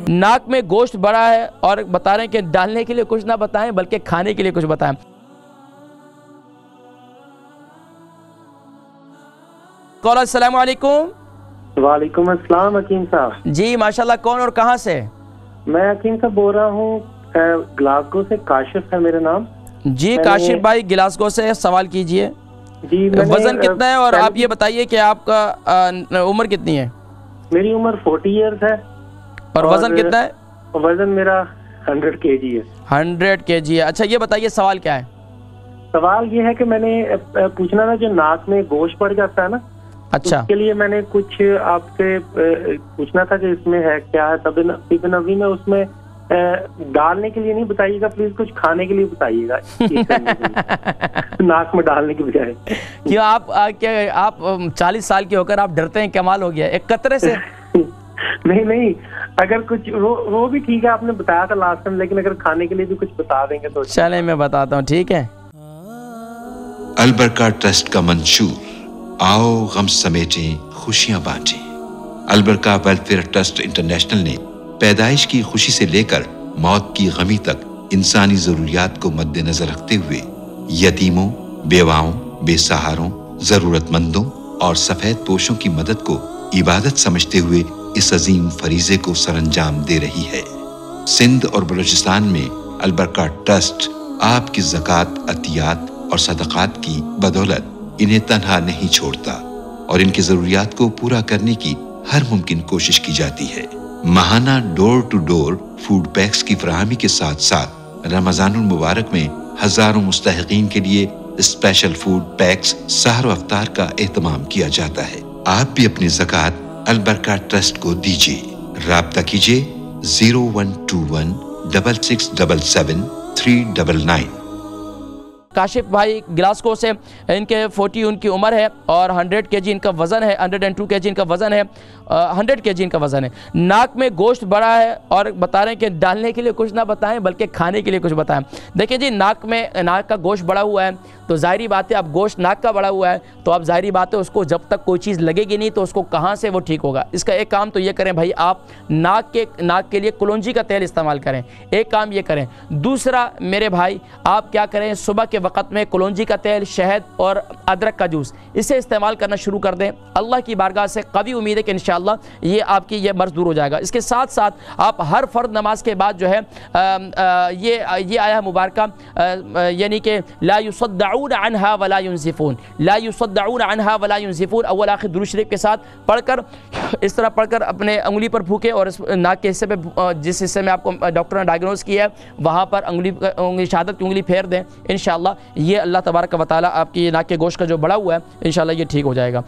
नाक में गोश्त बड़ा है और बता रहे हैं कि डालने के लिए कुछ ना बताएं बल्कि खाने के लिए कुछ बताएं। कॉल अस्सलाम वालेकुम। वालेकुम अस्सलाम हकीम साहब। जी माशाल्लाह, कौन और कहां से? मैं हकीम साहब बोल रहा हूँ, ग्लासगो से काशिफ है मेरा नाम। जी काशिफ भाई ग्लासगो से, सवाल कीजिए। जी वजन कितना है और आप ये बताइए कि आपका उम्र कितनी है? मेरी उम्र 40 इयर्स है। और वजन कितना है? वजन मेरा 100 kg है। 100 kg है। अच्छा ये बताइए सवाल क्या है? सवाल ये है कि मैंने पूछना था, जो नाक में गोश्त पड़ जाता है ना, अच्छा उसके लिए मैंने कुछ आपसे पूछना था कि इसमें है क्या है। तब नबी में उसमें डालने के लिए नहीं बताइएगा प्लीज, कुछ खाने के लिए बताइएगा। नाक में डालने की बजाय। क्यों आप 40 साल के होकर आप डरते हैं? कमाल हो गया, एक कतरे से। नहीं, अगर कुछ वो भी ठीक है, आपने बताया था लास्ट टाइम, लेकिन अगर खाने के लिए भी कुछ बता देंगे तो। चले मैं बताता हूँ, ठीक है। अल बरका ट्रस्ट का मंशूर, आओ गम समेटें खुशियां बांटें। अल बरका वेलफेयर ट्रस्ट इंटरनेशनल ने पैदाइश की खुशी से लेकर मौत की गमी तक इंसानी जरूरियात को मद्देनजर रखते हुए यतीमों, बेवाओं, बेसहारों, जरूरतमंदों और सफेद पोशों की मदद को इबादत समझते हुए इस अजीम फरीजे को सरअंजाम दे रही है। सिंध और बलूचिस्तान में अल बरका ट्रस्ट आपकी ज़कात, अतियात और सदक़ात की बदौलत इन्हें तन्हा नहीं छोड़ता और इनकी जरूरियात को पूरा करने की हर मुमकिन कोशिश की जाती है। माहाना door to door food packs की फराहमी के साथ साथ रमजानुल मुबारक में हजारों मुस्तहिकीन के लिए स्पेशल फूड पैक्स सहर अफ्तार का एहतमाम किया जाता है। आप भी अपनी ज़कात अल बरका ट्रस्ट को दीजिए। राब्ता कीजिए 0121 6677 399। काशिफ भाई ग्लासगो से, इनके 40 उनकी उम्र है और 100 kg इनका वज़न है। 102 kg इनका वज़न है। 100 kg इनका वज़न है। नाक में गोश्त बड़ा है और बता रहे हैं कि डालने के लिए कुछ ना बताएं बल्कि खाने के लिए कुछ बताएं। देखिए जी, नाक का गोश्त बड़ा हुआ है तो ज़ाहिरी बात है, अब गोश्त नाक का बड़ा हुआ है तो अब ज़ाहिरी बात है उसको जब तक कोई चीज़ लगेगी नहीं तो उसको कहाँ से वो ठीक होगा। इसका एक काम तो ये करें भाई, आप नाक के लिए कलौंजी का तेल इस्तेमाल करें, एक काम ये करें। दूसरा मेरे भाई, आप क्या करें, सुबह के वक़्त में कलौंजी का तेल, शहद और अदरक का जूस, इसे इस्तेमाल करना शुरू कर दें। अल्लाह की बारगाह से कभी उम्मीद है कि इंशाअल्लाह ये आपकी ये मर्ज़ दूर हो जाएगा। इसके साथ साथ आप हर फ़र्द नमाज के बाद जो है ये आया मुबारका, यानी कि ला युसद्दऊन अन्हा वला युनज़िफून, ला युसद्दऊन अन्हा वला युनज़िफून, अव्वल आखिर दुरूद शरीफ के साथ पढ़कर, इस तरह पढ़कर अपने उंगली पर फूके और इस नाक के हिस्से पे, जिस हिस्से में आपको डॉक्टर ने डायग्नोज किया है वहाँ पर उंगली शहादत की उंगली फेर दें। इंशाअल्लाह ये अल्लाह तबारक व तआला आपकी नाक के गोश्त का जो बड़ा हुआ है इंशाअल्लाह ये ठीक हो जाएगा।